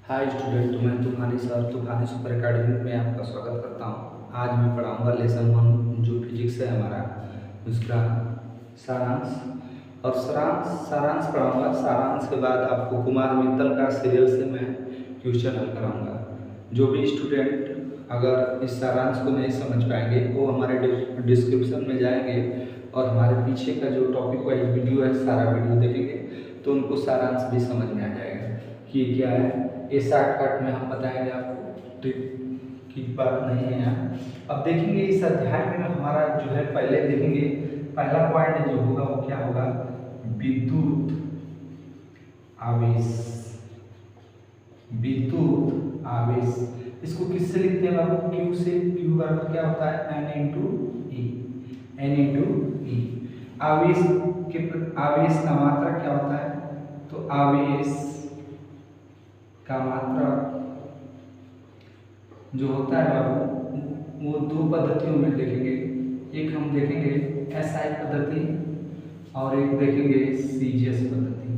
Hi student, मैं तूफानी sir तूफानी सुपर अकेडमी में आपका स्वागत करता हूँ। आज मैं पढ़ाऊँगा लेसन 1 जो फिजिक्स है हमारा, उसका सारांश और सारांश पढ़ाऊँगा। सारांश के बाद आपको कुमार मित्तल का सीरियल से मैं क्वेश्चन हल कराऊँगा। जो भी स्टूडेंट अगर इस सारांश को नहीं समझ पाएंगे वो हमारे डिस्क्रिप्शन में जाएंगे और हमारे पीछे का जो टॉपिक वाइज वीडियो है सारा वीडियो देखेंगे तो उनको सारांश भी समझ में आ जाएगा कि क्या है। ये शॉर्टकट में हम बताएंगे आपको, ट्रिक की बात नहीं है यहाँ। अब देखेंगे इस अध्याय में हमारा जो है, पहले देखेंगे पहला पॉइंट जो होगा वो क्या होगा, विद्युत आवेश। विद्युत आवेश इसको किससे लिखते हैं बाबू, क्यू से। क्यू बराबर क्या होता है, एन इंटू ई। आवेश आवेश का मात्रा क्या होता है, तो आवेश का मात्रा जो होता है बाबू वो दो पद्धतियों में देखेंगे। एक हम देखेंगे एसआई पद्धति और एक देखेंगे सीजीएस पद्धति।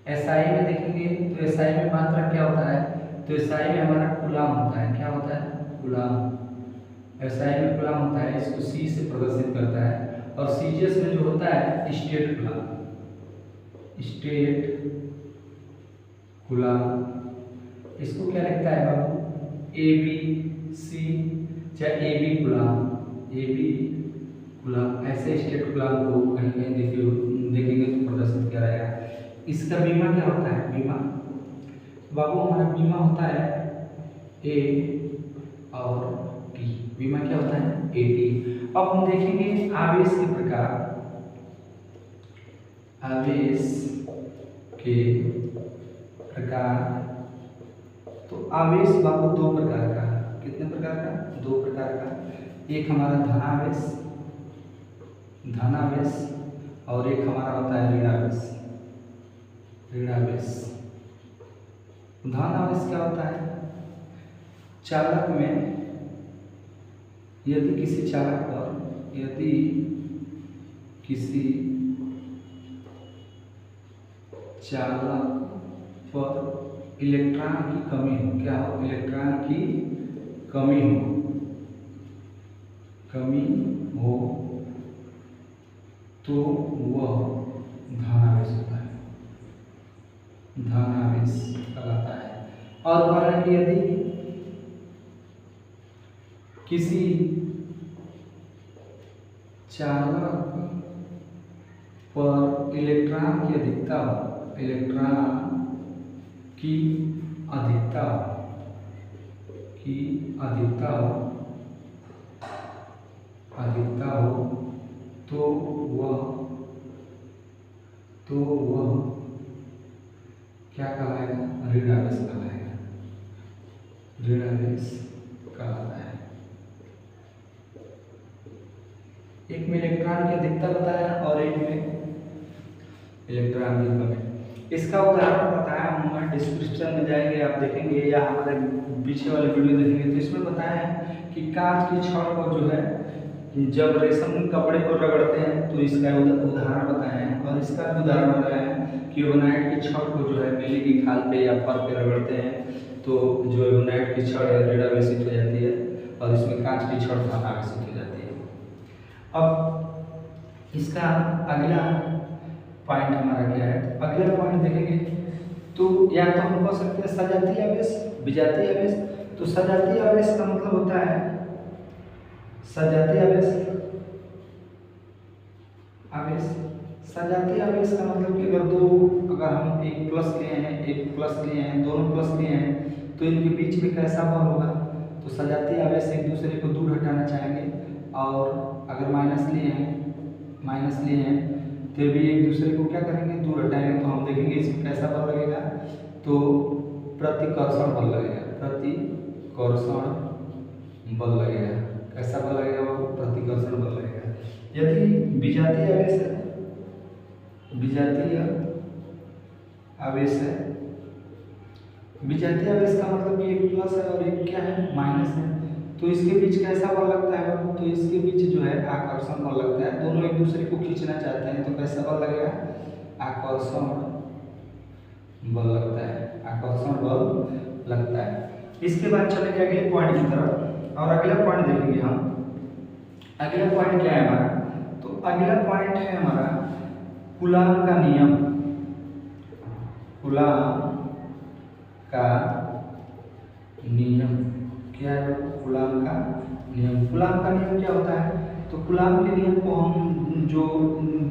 एसआई में देखेंगे तो एसआई में मात्रा क्या होता है, तो एसआई में हमारा कूलाम होता है। क्या होता है, कूलाम। एसआई में कूलाम होता है, इसको सी से प्रदर्शित करता है। और सीजीएस में जो होता है स्टेट कूलाम। इसको क्या लिखता है बाबू, ए बी सी या ए बी कूलाम। ऐसे स्टेट कूलाम को कहीं कहीं देखेंगे तो प्रदर्शित किया रहेगा। इसका बीमा क्या होता है, बीमा बाबू हमारा बीमा होता है ए और टी। बीमा क्या होता है, ए टी। अब हम देखेंगे आवेश के प्रकार। आवेश के प्रकार, तो आवेश बाबू दो प्रकार का। कितने प्रकार का, दो प्रकार का। एक हमारा धनावेश और एक हमारा होता है ऋणावेश। धनावेश क्या होता है, चालक में यदि किसी चालक पर इलेक्ट्रॉन की कमी हो। क्या हो, इलेक्ट्रॉन की कमी हो तो वह धनावेश होता है, धनावेश कहलाता है। और माना कि यदि किसी चालक पर इलेक्ट्रॉन की अधिकता हो, तो वह क्या कहलाएगा, ऋणावेश कहलाता है। एक में इलेक्ट्रॉन की अधिकता बताया और एक में इलेक्ट्रॉन की कमी। इसका उदाहरण बताया हूँ, डिस्क्रिप्शन में जाएंगे आप देखेंगे या हमारे पीछे वाले वीडियो देखेंगे तो इसमें बताया है कि कांच की छड़ को जो है जब रेशम कपड़े पर रगड़ते हैं तो इसका उदाहरण बताया है। और इसका भी उदाहरण बताया है कि एवोनाइट की छड़ को जो है बिल्ली की खाल पे या फर पे रगड़ते हैं तो जो एवोनाइट की छड़ है ऋणावेशित हो जाती है और इसमें कांच की छड़ धनावेशित हो जाती है। अब इसका अगला पॉइंट हमारा क्या है, अगला पॉइंट देखेंगे तो या तो हम कह सकते हैं सजातीय आवेश, विजातीय आवेश। तो सजातीय आवेश का मतलब होता है, सजातीय आवेश का मतलब कि अगर हम एक प्लस लिए हैं, दोनों प्लस लिए हैं तो इनके बीच में कैसा बल होगा, तो सजातीय आवेश एक दूसरे को दूर हटाना चाहेंगे। और अगर माइनस लिए हैं तो भी एक दूसरे को क्या करेंगे, दूर हटाएंगे। तो हम देखेंगे इसमें कैसा बल लगेगा, तो प्रतिकर्षण बल लगेगा। कैसा बल लगेगा, वो प्रतिकर्षण बल लगेगा। यदि विजातीय आवेश का मतलब कि एक प्लस है और एक क्या है, माइनस है। तो इसके बीच कैसा बल लगता है, तो इसके बीच जो है आकर्षण बल लगता है। दोनों एक दूसरे को खींचना चाहते हैं तो कैसा बल लगेगा, आकर्षण बल लगता है। आकर्षण बल लगता है। इसके बाद चलेंगे अगले पॉइंट की तरफ और अगला पॉइंट देखेंगे हम। अगला पॉइंट क्या है हमारा? तो अगला पॉइंट है हमारा कूलॉम का नियम। कूलॉम का नियम क्या है? कूलॉम का नियम। कूलॉम का नियम क्या होता है? तो कूलॉम के नियम को हम जो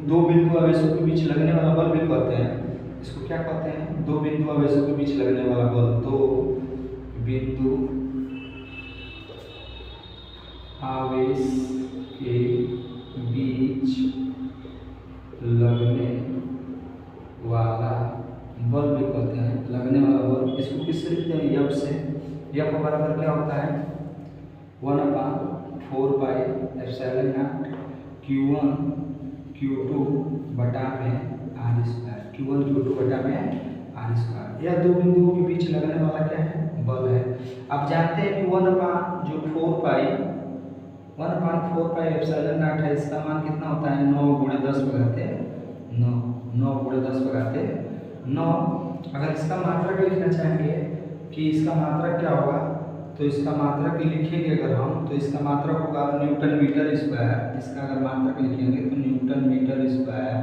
दो बिंदु आवेशों के बीच लगने वाला बल भी कहते हैं। इसको क्या कहते हैं? दो बिंदु आवेशों के बीच लगने वाला बल। दो बिंदु आवेश के बीच लगने वाला बल भी कहते हैं। लगने वाला बल, इसको किससे लिखते हैं? यफ से। यफ बराबर क्या होता है? 1/4πε0 Q1 Q2 बटा में आर स्क्वायर। Q1 Q2 बटा में आर स्क्वायर। यह दो बिंदुओं के बीच लगने वाला क्या है? बल है। अब जानते हैं कि 1/4πε0 है, इसका मान कितना होता है? 9 × 10 बघाते 9। 9 × 10 बघाते 9। अगर इसका मात्रक लिखना चाहेंगे कि इसका मात्रक क्या होगा, तो इसका मात्रक लिखेंगे अगर हम, तो इसका मात्रक होगा न्यूटन मीटर स्क्वायर। इसका अगर मात्रक लिखेंगे तो न्यूटन मीटर स्क्वायर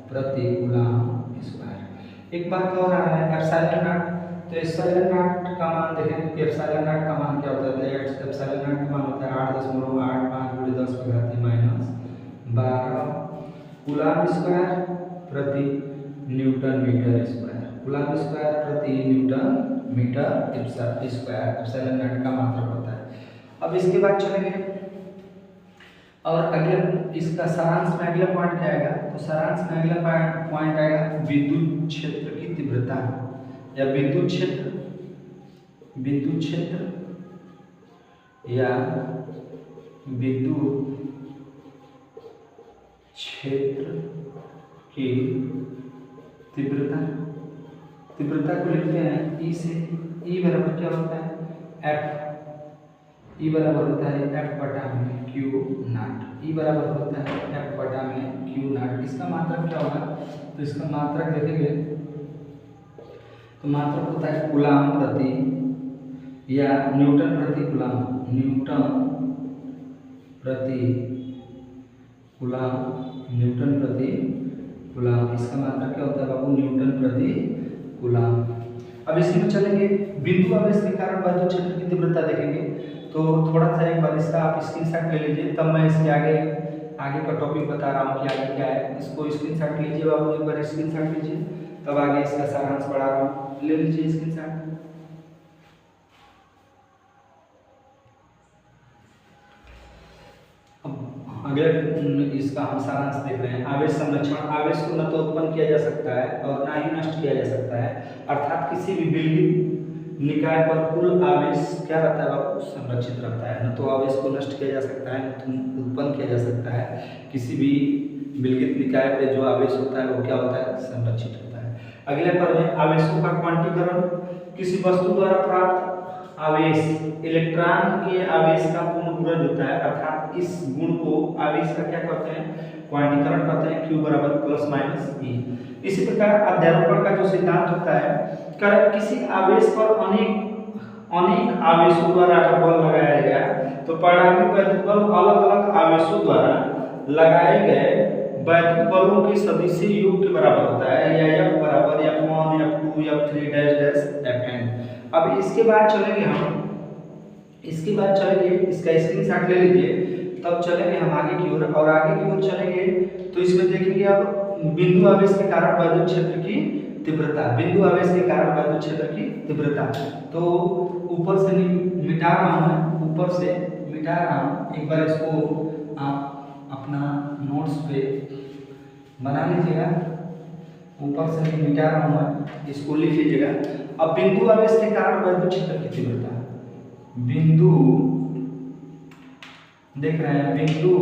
प्रति कूलॉम स्क्वायर। एक बात और आ रहा है एप्सिलॉन नॉट। तो एप्सिलॉन नॉट का मान देखें कि एप्सिलॉन नॉट का मान क्या होता है? एप्सिलॉन नॉट का मान होता है 8.85 × 10 बघाते -12 कूलॉम स्क्वायर प्रति newton metre square. Coulomb square प्रति newton metre square epsilon naught का मात्रक होता है। अब इसके बाद चलेंगे और अगले इसका सारांश में अगला पॉइंट क्या आएगा? तो सारांश में अगला पॉइंट आएगा विद्युत क्षेत्र की तीव्रता या विद्युत क्षेत्र या विद्युत क्षेत्र की तीव्रता। तीव्रता को लिखते हैं ई से। ई बराबर क्या होता है? एफ। ई बराबर होता है एफ बटा में क्यू नॉट। ई बराबर होता है एफ बटा में क्यू नॉट। इसका मात्रक क्या होगा? तो इसका मात्रक देखेंगे तो मात्रक होता है कूलॉम प्रति या न्यूटन प्रति कूलॉम। न्यूटन प्रति कूलॉम। न्यूटन प्रति कूलॉम। इसका मात्रक क्या होता है बाबू? न्यूटन प्रति कूलॉम। अब इसी में चलेंगे बिंदु आवेश के कारण विद्युत क्षेत्र की तीव्रता देखेंगे। तो थोड़ा सा एक बार इसका आप स्क्रीनशॉट ले लीजिए, तब मैं इसके आगे का टॉपिक बता रहा हूँ कि आगे क्या है। इसको स्क्रीनशॉट लीजिए बाबू, एक बार स्क्रीनशॉट लीजिए, तब आगे इसका सारांश पढ़ा रहा हूँ। ले लीजिए स्क्रीनशॉट। अगले इसका हम सारांश देख रहे हैं। आवेश संरक्षण। आवेश को न तो उत्पन्न किया जा सकता है और न ही नष्ट किया जा सकता है, अर्थात किसी भी विलगित निकाय पर कुल आवेश क्या रहता है बाबू? संरक्षित रहता है। न तो आवेश को नष्ट किया जा सकता है, न तो उत्पन्न किया जा सकता है। किसी भी विलगित निकाय पे जो आवेश होता है वो क्या होता है? संरक्षित होता है। अगले पर है आवेशों का क्वांटीकरण। किसी वस्तु द्वारा प्राप्त आवेश इलेक्ट्रॉन के आवेश का पूर्ण गुणज होता है, अर्थात इस गुण को आवेश का क्या कहते हैं? क्वांटीकरण कहते हैं। Q बराबर ±E। इसी प्रकार अध्यारोपण का जो सिद्धांत होता है, किसी आवेश पर अनेक आवेशों द्वारा अगर बल लगाया गया तो परिणामी वैद्युत बल अलग अलग आवेशों द्वारा लगाए गए वैद्युत बलों के सदिश योग के बराबर होता है, या F बराबर F1 F2 F3 Fn। अब इसके बाद चलेंगे इसका स्क्रीनशॉट ले लीजिए, तब चलेंगे हम आगे की ओर। और आगे की ओर चलेंगे तो इसमें देखेंगे अब बिंदु आवेश के कारण विद्युत क्षेत्र की तीव्रता। बिंदु आवेश के कारण विद्युत क्षेत्र की तीव्रता। तो ऊपर से मिटा रहा हूँ, एक बार इसको आप अपना नोट्स पे बना लीजिएगा। ऊपर से मिटा रहा हूँ, इसको लिख लीजिएगा। अब बिंदु आवेश के कारण विद्युत क्षेत्र की तीव्रता। बिंदु देख रहे हैं, बिंदु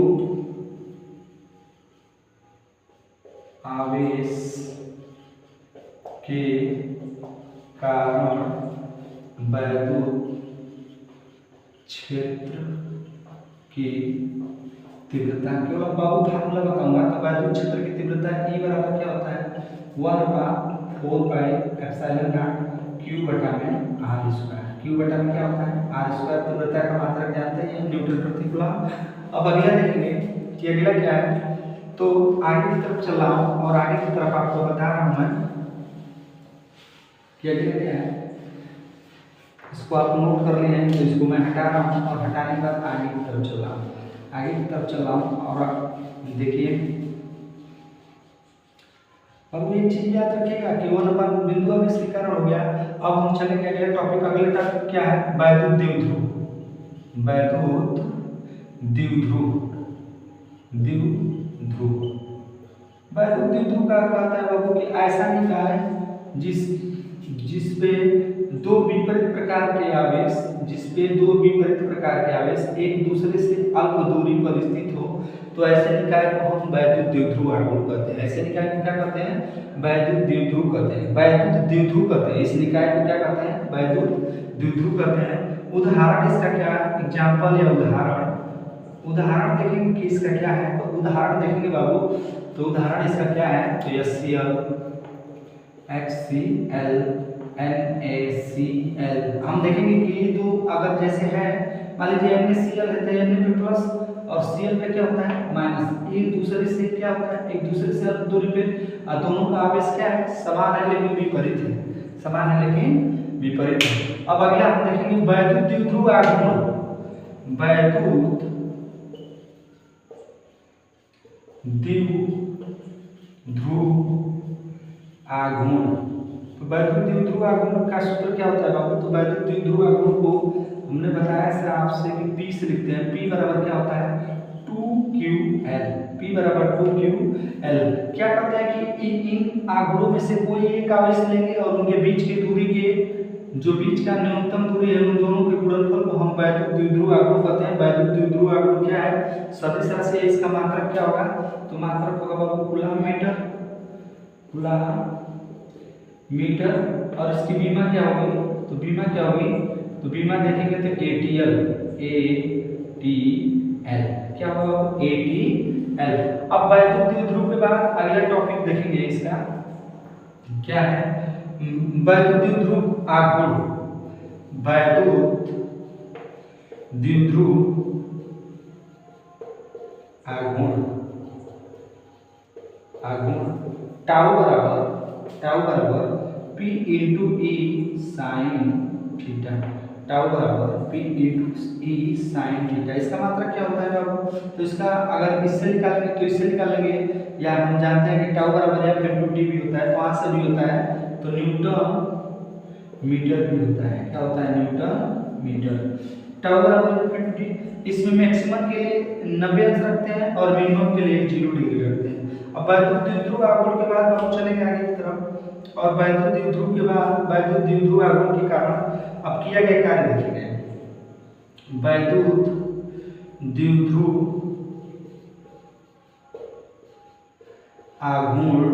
आवेश के कारण विद्युत क्षेत्र की तीव्रता। केवल बाबू फार्मूला बताऊंगा तो विद्युत क्षेत्र की तीव्रता E बराबर क्या होता है? 1/4πε0 क्यू बटा में आर स्क्वायर। क्यू बटा में क्या होता है आर स्क्वायर। तीव्रता का मात्रक जानते हैं न्यूटन प्रति कूलम। अब अगला देखेंगे कि अगला क्या है, तो आगे की तरफ चल रहा हूँ और आगे की तरफ आपको बता रहा हूँ मैं कि अगला क्या है। इसको आप नोट कर लिए हैं, तो इसको मैं हटा रहा हूँ और हटाने के बाद आगे की तरफ चल रहा हूँ। आगे की तरफ चल रहा हूँ और आप देखिए अब एक चीज याद रखिएगा कि वो नंबर बिंदु अब इसके कारण हो गया। अब हम चलेंगे अगले टॉपिक। अगले टॉपिक क्या है, वैद्युत द्विध्रुव। वैद्युत द्विध्रुव, द्विध्रुव। वैद्युत द्विध्रुव का कहता है बाबू कि ऐसा निकाय जिस पे दो विपरीत प्रकार के आवेश, एक दूसरे से अल्प दूरी पर स्थित हो, तो ऐसे निकाय को हम वैद्युत द्विध्रुव आगुण कहते हैं। ऐसे निकाय को क्या कहते हैं, वैद्युत द्विध्रुव कहते हैं। वैद्युत द्विध्रुव कहते हैं इस निकाय को, क्या कहते हैं, वैद्युत द्विध्रुव कहते हैं। उदाहरण इसका क्या है, एग्जाम्पल या उदाहरण देखेंगे कि इसका क्या है। तो उदाहरण देखेंगे बाबू, तो उदाहरण इसका क्या है, तो HCl, HCl, NaCl। हम देखेंगे कि ये दो अगर जैसे है, मान लीजिए NaCl है तो Na पे प्लस और Cl पे क्या होता है माइनस। एक दूसरे से क्या होता है, एक दूसरे से अल्प दूरी पे, और दोनों का आवेश क्या है, समान है लेकिन विपरीत है, समान है लेकिन विपरीत है। अब अगला हम देखेंगे वैद्युत द्विध्रुव आघूर्ण। वैद्युत द्विध्रुव आघूर्ण। तो वैद्युत द्विध्रुव आघूर्ण का सूत्र क्या होता है बाबू, तो वैद्युत द्विध्रुव आघूर्ण को हमने बताया से आपसे कि P से लिखते हैं। P बराबर क्या होता है 2QL। P बराबर 2QL। क्या कहते हैं कि इन आघूर्णों में से कोई एक आवेश लेंगे और उनके बीच की दूरी के जो बीच का न्यूनतम दूरी है उन दोनों के गुणनफल को हम वैद्युत द्विध्रुव आघूर्ण कहते हैं। वैद्युत द्विध्रुव आघूर्ण क्या है, सदिश राशि है, इसका मात्रक क्या होगा, तो मात्रक होगा बाबू कूलम मीटर और इसकी बीमा क्या होगी, तो बीमा क्या होगी, तो बीमा देखेंगे तो ATL, क्या होगा ATL। अब वैद्युत द्विध्रुव के बाद अगला टॉपिक देखेंगे इसका क्या है, वैद्युत द्विध्रुव आघूर्ण। वैद्युत द्विध्रुव आघूर्ण टाउ बराबर P into E sine theta. Tau बराबर P into E sine theta. इसका मात्रक क्या होता है बाबू, तो इसका अगर इससे निकालेंगे तो इससे निकालेंगे, या हम जानते हैं कि टाउ बराबर F इंटू टी भी होता है, तो वहां से भी होता है, तो न्यूटन मीटर भी होता है। क्या होता है, न्यूटन मीटर। टाउ बराबर F इंटू टी। इसमें मैक्सिमम के लिए 90 अंश रखते हैं और मिनिमम के लिए 0 डिग्री रखते हैं। अब वैद्युत द्विध्रुव आघूर्ण के बाद हम चलेंगे आगे की तरफ, और वैद्युत द्विध्रुव के बाद वैद्युत द्विध्रुव आघूर्ण के कारण अब किया गया कार्य देखेंगे। वैद्युत द्विध्रुव आघूर्ण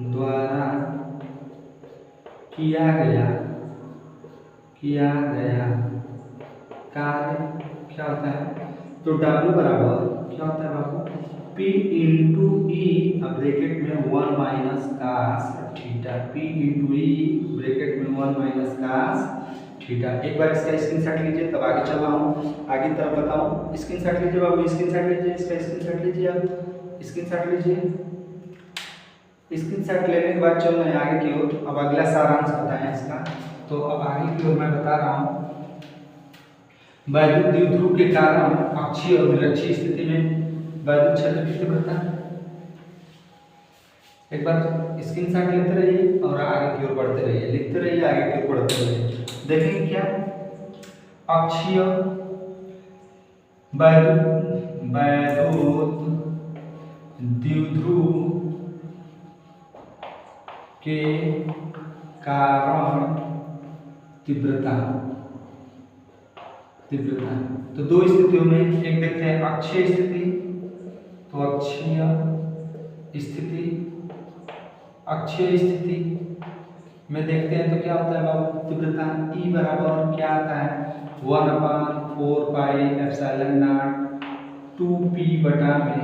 द्वारा किया गया कार्य क्या होता है, तो W बराबर क्या होता है बाबू, P इंटू ई ब्रैकेट में 1 minus cos theta. P into e bracket में 1 माइनस कास थीटा। एक बार इसका स्क्रीनशॉट लीजिए, तब आगे चल रहा हूँ, आगे तरफ बताऊँ। स्क्रीनशॉट लीजिए बाबू, स्क्रीनशॉट लीजिए, इसका स्क्रीनशॉट लीजिए, आप स्क्रीनशॉट लीजिए। स्क्रीनशॉट लेने के बाद चल रहे हैं आगे की ओर। अब अगला सारांश बताएं इसका, तो अब आगे की ओर मैं बता रहा हूँ। वैद्युत द्विध्रुव के कारण अक्षीय और विलक्षीय स्थिति में वैद्युत क्षेत्र की तीव्रता। एक बार स्क्रीनशॉट लेते रहिए और आगे की ओर बढ़ते रहिए, लिखते रहिए, आगे की ओर बढ़ते रहिए। देखेंगे क्या, अक्षीय वैद्युत द्विध्रुव के कारण तीव्रता। तो दो स्थितियों में, एक देखते हैं अक्षीय स्थिति, तो अक्षीय स्थिति में देखते हैं तो क्या होता है बाबू, तीव्रता E बराबर क्या आता है 1/4 पाई एप्सिलॉन नॉट 2p बटा में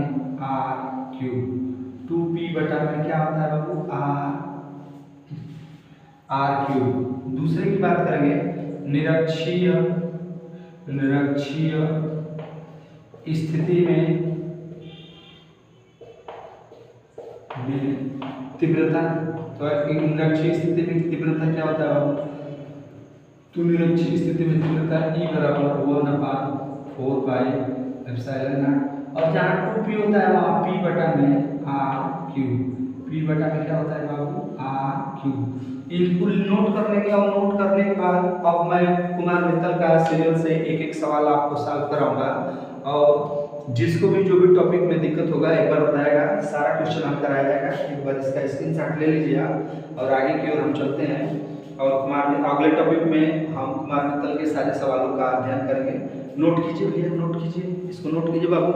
r क्यूब। 2p बटा में क्या होता है बाबू आर क्यूब। दूसरे की बात करेंगे निरक्षीय स्थिति में तीव्रता। तो निरक्षीय स्थिति में तीव्रता क्या होता है बाबू? तो निरक्षीय स्थिति में तीव्रता E बराबर 1/4 पाई एप्सिलॉन नॉट। और जहाँ 2p होता है वहाँ p बटा में आर क्यूब। p बटा में क्या होता है बाबू? R cube. इनको नोट करने के बाद अब मैं कुमार मित्तल का सीरियल से एक एक सवाल आपको सॉल्व कराऊंगा, और जिसको भी जो भी टॉपिक में दिक्कत होगा एक बार बताएगा, सारा क्वेश्चन हल कराया जाएगा। एक बार इसका स्क्रीनशॉट ले लीजिए आप, और आगे की ओर हम चलते हैं। और अगले टॉपिक में हम कुमार मित्तल के सारे सवालों का अध्ययन करेंगे। नोट कीजिए भैया, नोट कीजिए, इसको नोट कीजिए बाबू।